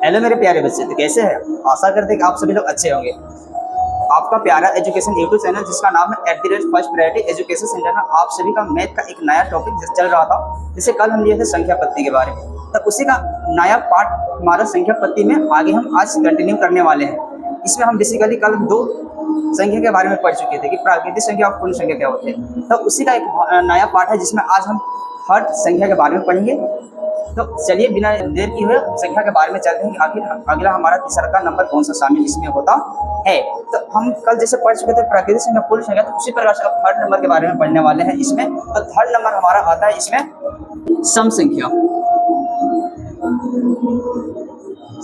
Hello मेरे प्यारे बच्चे, तो कैसे हैं? आशा करते हैं कि आप सभी लोग अच्छे होंगे। आपका प्यारा एजुकेशन यूट्यूब चैनल जिसका नाम है फर्स्ट प्रायोरिटी एजुकेशन सेंटर में आप सभी का मैथ का एक नया टॉपिक चल रहा था, जिसे कल हम लिए थे संख्या पत्ती के बारे में। तो उसी का नया पार्ट हमारा संख्या पत्ती में आगे हम आज कंटिन्यू करने वाले हैं। इसमें हम बेसिकली कल 2 संख्या के बारे में पढ़ चुके थे कि प्राकृतिक संख्या और पूर्ण संख्या क्या होते हैं। तो उसी का एक नया पार्ट है जिसमें आज हम हर संख्या के बारे में पढ़ेंगे। तो चलिए बिना देर की हुए संख्या के बारे में चलते हैं कि आखिर अगला हमारा तीसरा का नंबर कौन सा शामिल इसमें होता है। तो हम कल जैसे पढ़ चुके थे प्राकृतिक संख्या पूर्ण संख्या, तो उसी प्रकार से अब थर्ड नंबर के बारे में पढ़ने वाले हैं इसमें। तो थर्ड नंबर हमारा आता है इसमें सम संख्या।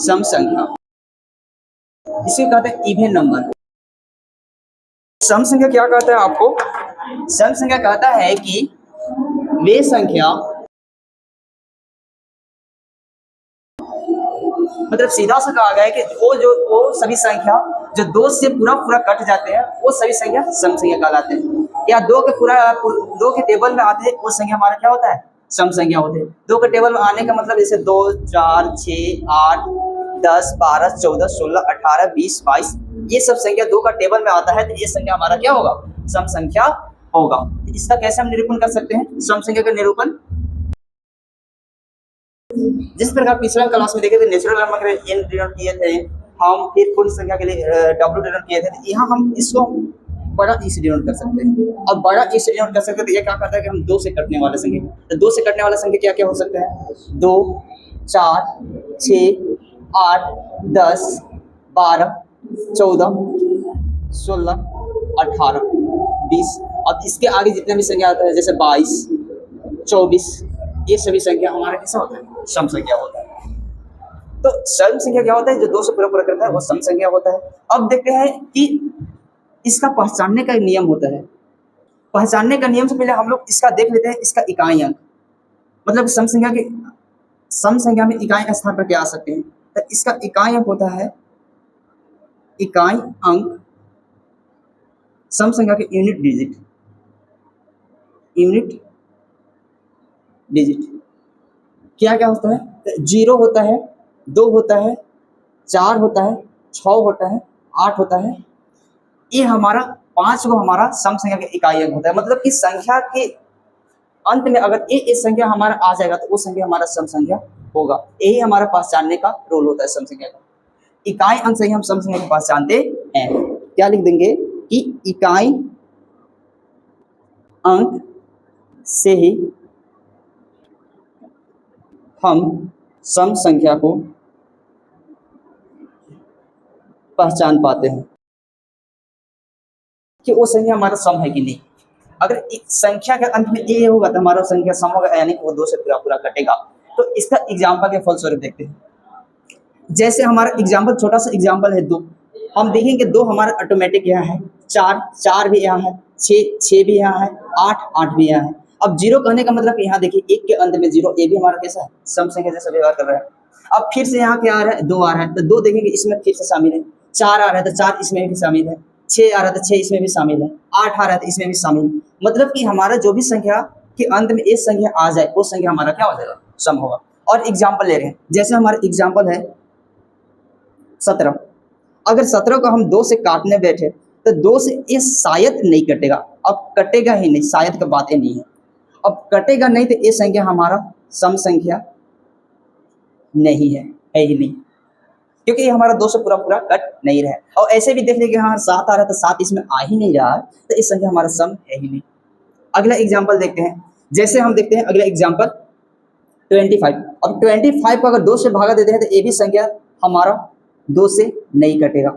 सम संख्या इसे कहते हैं इवन नंबर। सम संख्या क्या कहता है आपको? सम संख्या कहता है कि वे संख्या, मतलब सीधा सा कहा गया है कि वो सभी संख्या जो 2 से पूरा कट जाते हैं वो सभी संख्या सम संख्या कहलाते हैं। या 2 के टेबल में आते हैं वो संख्या हमारा क्या होता है? सम संख्या होते हैं। 2 के टेबल में आने का मतलब जैसे 2, 4, 6, 8, 10, 12, 14, 16, 18, 20, 22 ये सब संख्या 2 का टेबल में आता है, तो ये संख्या हमारा क्या होगा? सम संख्या होगा। इसका कैसे हम निरूपण कर सकते हैं सम संख्या का निरूपण? जिस प्रकार पिछला क्लास में देखे थे नेचुरल नंबर के लिए n डिनोट किए थे हम, फिर पूर्ण संख्या के लिए w डिनोट किए थे, यहाँ हम इसको बड़ा ई से डिनोट कर सकते हैं। अब बड़ा ई से डिनोट कर सकते हैं तो ये क्या करता है कि हम 2 से कटने वाले संख्या, तो 2 से कटने वाला संख्या क्या क्या हो सकते हैं? 2, 4, 6, 8, 10, 12, 14, 16, 18, 20। अब इसके आगे जितने भी संख्या आता है जैसे 22, 24 ये सभी संख्या हमारा कैसा होता है? सम संख्या होता है। तो सम संख्या क्या होता है? जो 2 से पूरा करता है वो सम संख्या होता है। अब देखते हैं कि इसका पहचानने का नियम होता है। पहचानने का नियम से पहले हम लोग इसका देख लेते हैं इसका इकाई अंक, मतलब सम संख्या में इकाई स्थान पर क्या आ सकते हैं। तो इसका इकाई अंक होता है, इकाई अंक सम संख्या के यूनिट डिजिट क्या क्या होता है? 0 होता है, 2 होता है, 4 होता है, 6 होता है, 8 होता है। ये हमारा 5 को हमारा सम संख्या के इकाई अंक होता है। मतलब कि संख्या के अंत में अगर ये संख्या हमारा आ जाएगा तो वो संख्या हमारा सम संख्या होगा। यही हमारा पहचानने का रोल होता है सम संख्या का। इकाई अंक से ही हम सम संख्या को पहचानते हैं। क्या लिख देंगे कि इकाई अंक से ही हम सम संख्या को पहचान पाते हैं कि वो संख्या हमारा सम है कि नहीं। अगर संख्या के अंत में ए होगा तो हमारा संख्या सम होगा, यानी कि वो 2 से पूरा कटेगा। तो इसका एग्जांपल के फलस्वरूप देखते हैं। जैसे हमारा एग्जांपल, छोटा सा एग्जांपल है 2। हम देखेंगे 2 हमारा ऑटोमेटिक यहाँ है, 4 भी यहाँ है, 6 भी यहाँ है, 8 भी यहाँ है। अब 0 कहने का मतलब यहाँ देखिए 1 के अंत में 0, ये भी हमारा कैसा है? सम संख्या जैसा व्यवहार कर रहा है। अब फिर से यहाँ क्या आ रहा है? 2 आ रहा है, तो 2 देखेंगे इसमें फिर से शामिल है। 4 आ रहा है तो 4 इसमें भी शामिल है। 6 आ रहा है तो 6 इसमें भी शामिल है। 8 आ रहा है तो इसमें भी शामिल है। मतलब कि हमारा जो भी संख्या के अंत में एक संख्या आ जाए वो संख्या हमारा क्या हो जाएगा? सम होगा। और एग्जाम्पल ले रहे हैं, जैसे हमारा एग्जाम्पल है 17। अगर 17 को हम 2 से काटने बैठे तो 2 से ये शायद नहीं कटेगा। अब कटेगा ही नहीं, शायद का बात ही नहीं है। अब कटेगा नहीं तो ये संख्या हमारा सम संख्या नहीं है ही नहीं, क्योंकि ये हमारा 2 से पूरा कट नहीं रहा है। और ऐसे भी देख लेंगे हाँ 7 आ रहा है तो 7 इसमें आ ही नहीं रहा है, तो ये संख्या हमारा सम है ही नहीं। अगला एग्जाम्पल देखते हैं। जैसे हम देखते हैं अगला एग्जाम्पल 25। अब 25 को अगर 2 से भागा देते हैं तो ये भी संख्या हमारा 2 से नहीं कटेगा।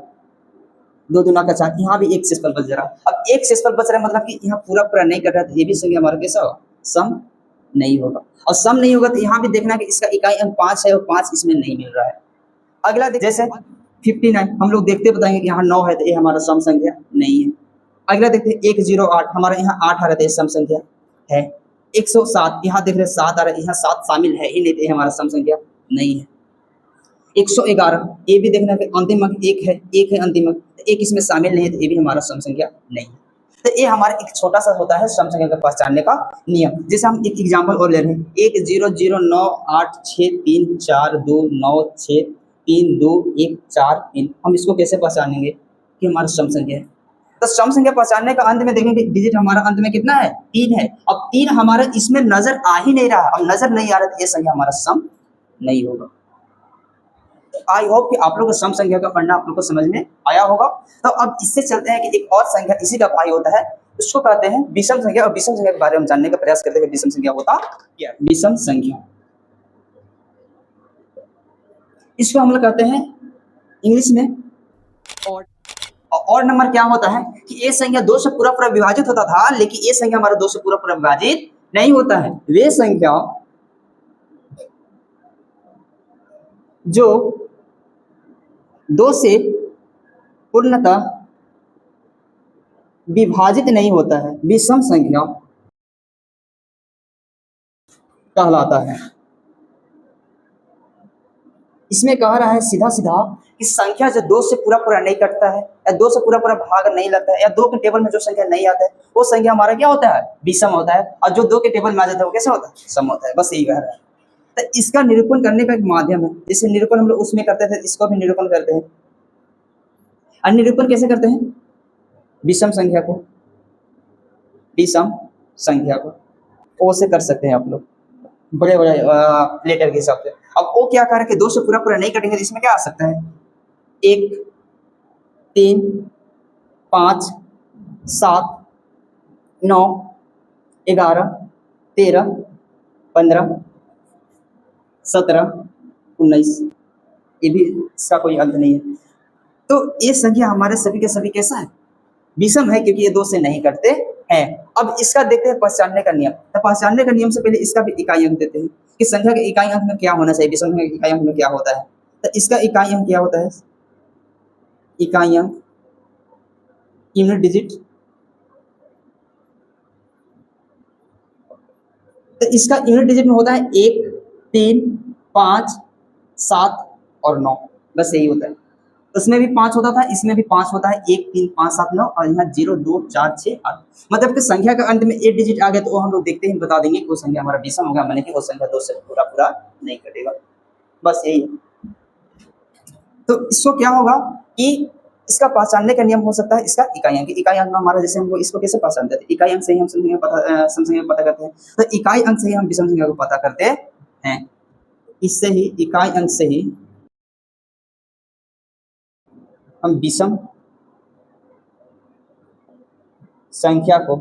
2 दूना का 4, यहाँ भी 1 शेषफल बच रहा है। अब 1 शेषफल बच रहा है मतलब कि यहाँ पूरा नहीं कट रहा है, तो ये भी संख्या हमारा कैसा होगा? सम नहीं होगा। और सम नहीं होगा तो यहाँ भी देखना कि इसका इकाई अंक 5 है और 5 इसमें नहीं मिल रहा है। अगला जैसे 59, हम लोग देखते बताएंगे कि यहाँ 9 है तो ये हमारा सम संख्या नहीं है। अगला देखते हैं 108, हमारा यहाँ 8 आ रहा था, ये सम संख्या है। 107, यहाँ देख रहे 7 आ रहा है, यहाँ 7 शामिल है ही नहीं, तो ये हमारा सम संख्या नहीं है। 111, ये भी देखना कि अंतिम अंक 1 है अंतिम अंक, 1 इसमें शामिल नहीं है, तो ये भी हमारा सम संख्या नहीं है। तो ये हमारा एक छोटा सा होता है सम संख्या को पहचानने का नियम। जैसे हम एक एग्जांपल और ले रहे हैं 100986342963 3 2 1 4 3, हम इसको कैसे पहचानेंगे कि हमारा सम संख्या है? तो सम संख्या पहचानने का अंत में देखेंगे डिजिट हमारा अंत में कितना है, 3 है। अब 3 हमारा इसमें नजर आ ही नहीं रहा, अब नजर नहीं आ रहा तो ये संख्या हमारा सम नहीं होगा। आई होप कि आप लोग को सम संख्या का पढ़ना आप लोग को समझ में आया होगा। तो अब इससे चलते हैं कि एक और संख्या इसी का भाई होता है, उसको कहते हैं विषम संख्या। और विषम संख्या के बारे में जानने का प्रयास करते हैं कि विषम संख्या होता क्या है। विषम संख्या इसको हम लोग कहते हैं इंग्लिश में और नंबर क्या होता है कि ये संख्या 2 से पूरा पूरा विभाजित होता था, लेकिन ये संख्या हमारा 2 से पूरा पूरा विभाजित नहीं होता है। वे संख्या जो 2 से पूर्णतः विभाजित नहीं होता है विषम संख्या कहलाता है। इसमें कह रहा है सीधा सीधा कि संख्या जो 2 से पूरा पूरा नहीं कटता है या 2 से पूरा पूरा भाग नहीं लगता है या 2 के टेबल में जो संख्या नहीं आता है वो संख्या हमारा क्या होता है, विषम होता है। और जो 2 के टेबल में आ जाता है वो कैसा होता है, सम होता है। बस यही कह रहा है। तो इसका निरूपण करने का एक माध्यम है, जैसे निरूपण हम लोग उसमें करते थे, इसको भी निरूपण करते हैं। और निरूपण कैसे करते हैं, विषम संख्या को विषम संख्या को ओ से कर सकते हैं आप लोग, बड़े बड़े लेटर के हिसाब से। अब वो क्या कर के 2 से पूरा पूरा नहीं कटेंगे तो इसमें क्या आ सकता है, 1 3 5 7 9 11 13 15 17 19, ये भी इसका कोई अंत नहीं है। तो ये संख्या हमारे सभी के सभी कैसा है, विषम है, क्योंकि ये 2 से नहीं कटते हैं। अब इसका देखते हैं पहचानने का नियम। तो पहचानने का नियम से पहले इसका भी इकाई अंक देते हैं कि संख्या के इकाई अंक में क्या होना चाहिए, विषम संख्या के इकाई अंक में क्या होता है। तो इसका इकाई अंक क्या होता है, इकाई अंक यूनिट डिजिट। तो इसका यूनिट डिजिट में होता है 1 3 5 7 और 9, बस यही होता है। उसमें भी 5 होता था, इसमें भी 5 होता है, 1 3 5 7 9 और यहाँ 0 2 4 6 8। मतलब कि संख्या का अंत में 1 डिजिट आ गया तो वो हम लोग देखते ही बता देंगे कि वो संख्या हमारा विषम होगा, माने कि वो संख्या 2 से पूरा पूरा नहीं कटेगा। बस यही है। तो इसको क्या होगा कि इसका पहचानने का नियम हो सकता है इसका इकाई अंक। इकाई अंक में हमारा जैसे हमको इसको कैसे पहचानते हैं, इकाई अंक से ही हम सम संख्या पता करते हैं। तो इकाई अंक से ही हम विषम संख्या को पता करते हैं। इससे ही इकाई अंक से ही हम विषम संख्या को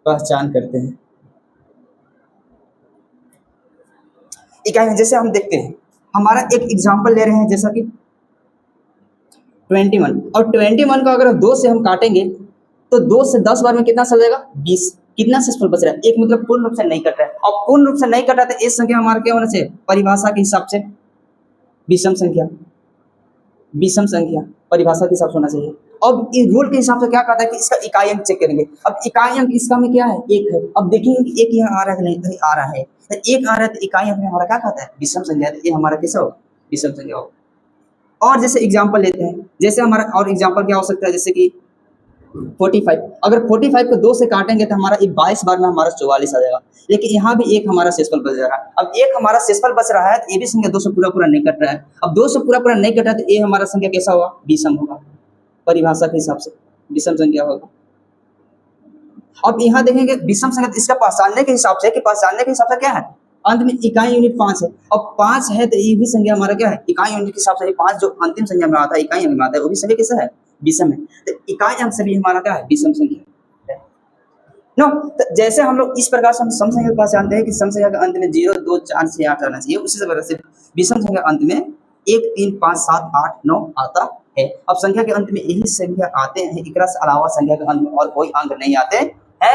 पहचान करते हैं। इकाई अंक जैसे हम देखते हैं, हमारा एक एग्जांपल ले रहे हैं जैसा कि 21, और 21 को अगर 2 से हम काटेंगे तो 2 से 10 बार में कितना चल जाएगा, 20। कितना शेषफल बच रहा है, एक मतलब पूर्ण रूप से नहीं कट रहा है। और पूर्ण रूप से नहीं कटा तो इस संख्या हमारा क्या होना चाहिए, परिभाषा के हिसाब से विषम संख्या, विषम संख्या परिभाषा के हिसाब से होना चाहिए। अब इस रूल के हिसाब से क्या कहता है कि इसका इकाई अंक चेक करेंगे। अब इकाई अंक इसका में क्या है, 1 है। अब देखेंगे कि 1 यहाँ आ रहा है नहीं आ रहा है, तो 1 आ रहा है तो इकाई अंक में हमारा क्या कहता है, विषम संख्या। तो ये हमारा कैसा होगा, विषम संख्या होगा। और जैसे एग्जाम्पल लेते हैं, जैसे हमारा और एग्जाम्पल क्या हो सकता है, जैसे कि 45। अगर 45 को 2 से काटेंगे तो हमारा 22 बार में हमारा 44 आ जाएगा, लेकिन यहाँ भी एक हमारा शेषफल बच जा रहा है। अब एक हमारा शेषफल बच रहा है तो ये भी संख्या 2 से पूरा पूरा नहीं कट रहा है। अब 2 से पूरा पूरा नहीं कटा तो ये हमारा संख्या कैसा होगा, विषम होगा, परिभाषा के हिसाब से विषम संख्या होगा। अब यहाँ देखेंगे विषम संख्या इसका पहचानने के हिसाब से, कि पहचानने के हिसाब से क्या है, अंत में इकाई यूनिट 5 है। अब 5 है तो ये भी संख्या हमारा क्या है, इकाई यूनिट के हिसाब से 5 जो अंतिम संख्या में आता है, इकाई अंक में आता है, वो भी संख्या कैसा है, विषम है। तो इकाई अंक से भी हमारा क्या है, विषम संख्या है। नो, तो जैसे हम लोग इस प्रकार से हम सम संख्या को पहचानते हैं कि सम संख्या के अंत में 0 2 4 6 8 आना चाहिए, उसी तरह से विषम संख्या अंत में 1 3 5 7 8 9 आता है। अब संख्या के अंत में यही संख्या आते हैं, एक से अलावा संख्या के अंत में और कोई अंक नहीं आते हैं,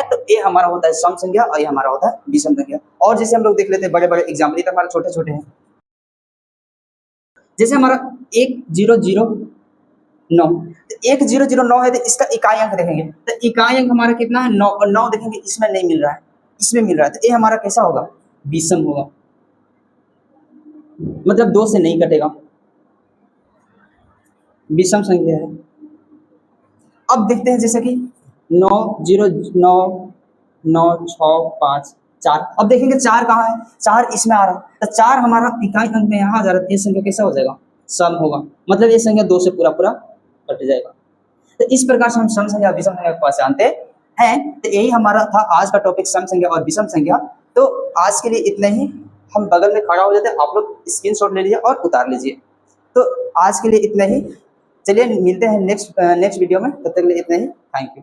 तो ये हमारा होता है सम संख्या और ये हमारा होता है विषम संख्या। और जैसे हम लोग देख लेते हैं बड़े बड़े एग्जाम्पल, ये तो हमारे छोटे छोटे हैं। जैसे हमारा 1 0 0 9, 1 0 0 9 है तो इसका इकाई अंक देखेंगे तो इकाई अंक हमारा कितना है, 9, और 9 देखेंगे इसमें नहीं मिल रहा है, इसमें मिल रहा है, तो ये हमारा कैसा होगा, विषम होगा, मतलब 2 से नहीं कटेगा, विषम संख्या है। अब देखते हैं जैसे कि 9 0 9 9 6 5 4। अब देखेंगे 4 कहाँ है, 4 इसमें आ रहा है, तो 4 हमारा इकाई अंक में यहाँ आ जा रहा है, ये संख्या कैसा हो जाएगा, सम होगा, मतलब ये संख्या 2 से पूरा पूरा कट जाएगा। तो इस प्रकार से हम सम संख्या विषम संख्या को पहचानते हैं। तो यही हमारा था आज का टॉपिक, सम संख्या और विषम संख्या। तो आज के लिए इतना ही, हम बगल में खड़ा हो जाते हैं, आप लोग स्क्रीनशॉट ले लीजिए और उतार लीजिए। तो आज के लिए इतना ही, चलिए मिलते हैं नेक्स्ट वीडियो में, तब तक के लिए इतना ही, थैंक यू।